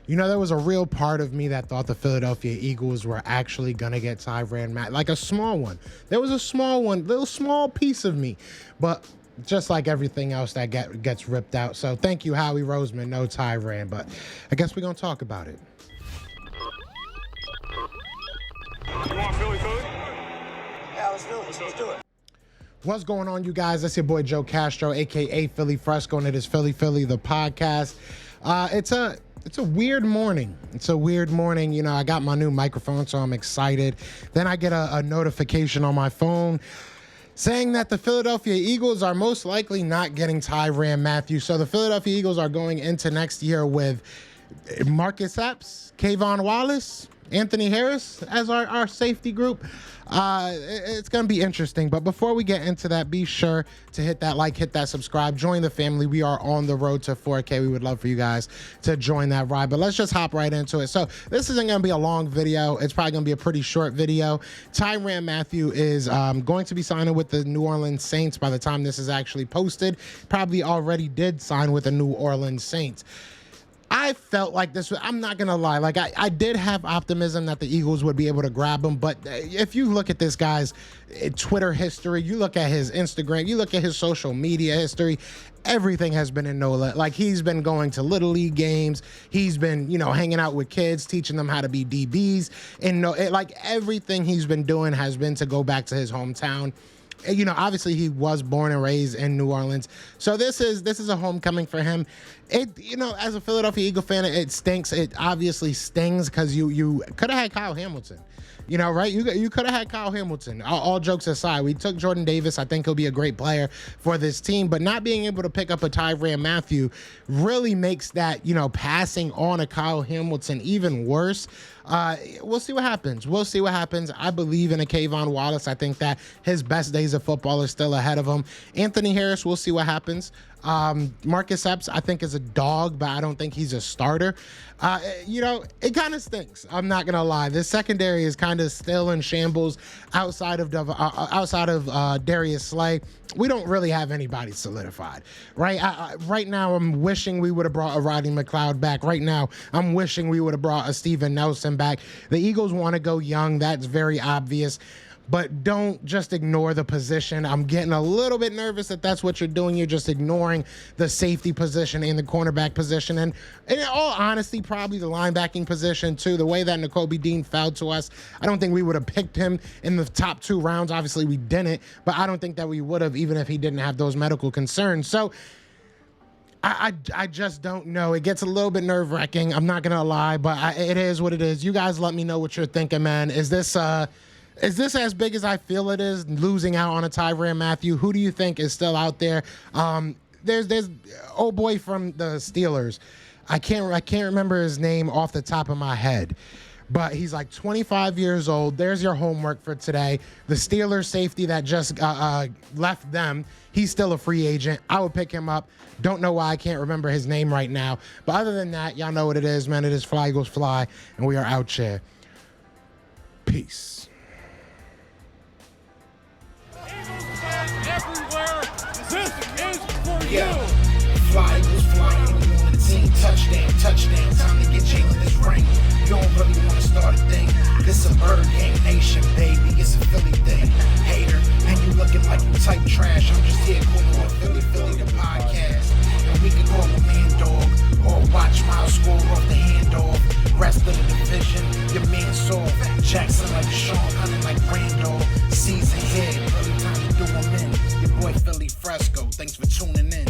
You know, there was a real part of me that thought the Philadelphia Eagles were actually going to get Tyrann Mathieu, like a small one. There was a small one, little small piece of me. But just like everything else that gets ripped out. So thank you, Howie Roseman. No Tyrann, but I guess we're going to talk about it. You want Philly? Yeah, let's do it. Let's do it. What's going on, you guys? That's your boy Joe Castro, a.k.a. Philly Fresco, and it is Philly, the podcast. It's a weird morning. It's a weird morning. You know, I got my new microphone, so I'm excited. Then I get a notification on my phone saying that the Philadelphia Eagles are most likely not getting Tyrann Mathieu. So the Philadelphia Eagles are going into next year with Marcus Epps, Kayvon Wallace, Anthony Harris as our safety group. It's going to be interesting. But before we get into that, be sure to hit that like, hit that subscribe, join the family. We are on the road to 4K. We would love for you guys to join that ride. But let's just hop right into it. So this isn't going to be a long video. It's probably going to be a pretty short video. Tyrann Mathieu is going to be signing with the New Orleans Saints by the time this is actually posted. Probably already did sign with the New Orleans Saints. I felt like this, I'm not going to lie, like I did have optimism that the Eagles would be able to grab him, but if you look at this guy's Twitter history, you look at his Instagram, you look at his social media history, everything has been in NOLA. Like, he's been going to Little League games, he's been, you know, hanging out with kids, teaching them how to be DBs, and like everything he's been doing has been to go back to his hometown. You know, obviously he was born and raised in New Orleans, so this is a homecoming for him. You know, as a Philadelphia Eagle fan, it stinks. It obviously stings because you could have had Kyle Hamilton. You know, right? You could have had Kyle Hamilton. All jokes aside, we took Jordan Davis. I think he'll be a great player for this team. But not being able to pick up a Tyrann Mathieu really makes that, you know, passing on a Kyle Hamilton even worse. We'll see what happens. We'll see what happens. I believe in a Kayvon Wallace. I think that his best days of football are still ahead of him. Anthony Harris, we'll see what happens. Marcus Epps, I think, is a dog, but I don't think he's a starter. You know, it kind of stinks. I'm not gonna lie. This secondary is kind of still in shambles outside of Darius Slay. We don't really have anybody solidified, right? Right now, I'm wishing we would have brought a Rodney McLeod back. Right now, I'm wishing we would have brought a Steven Nelson back. The Eagles want to go young. That's very obvious. But don't just ignore the position. I'm getting a little bit nervous that that's what you're doing. You're just ignoring the safety position and the cornerback position. And in all honesty, probably the linebacking position too. The way that Nakobe Dean fell to us, I don't think we would have picked him in the top 2 rounds. Obviously, we didn't. But I don't think that we would have, even if he didn't have those medical concerns. So I just don't know. It gets a little bit nerve-wracking. I'm not going to lie. But it is what it is. You guys let me know what you're thinking, man. Is this as big as I feel it is, losing out on a Tyrann Mathieu? Who do you think is still out there? There's old boy from the Steelers. I can't remember his name off the top of my head, but he's like 25 years old. There's your homework for today. The Steelers safety that just left them, he's still a free agent. I would pick him up. Don't know why I can't remember his name right now. But other than that, y'all know what it is, man. It is Fly Eagles Fly, and we are out here. Peace. Everywhere, this is for you. Fly Eagles flying on the team. Touchdown. Time to get Jalen this ring. You don't really want to start a thing. This a bird gang nation, baby. It's a Philly thing. Hater, and you looking like you type trash. I'm just here calling on Philly the podcast. And we can call a man dog or watch Miles score off the handoff. Rest of the division, your man saw Jackson like Sean, hunting like Randall. Season here, early time to do him in. Your boy Philly Fresco, thanks for tuning in.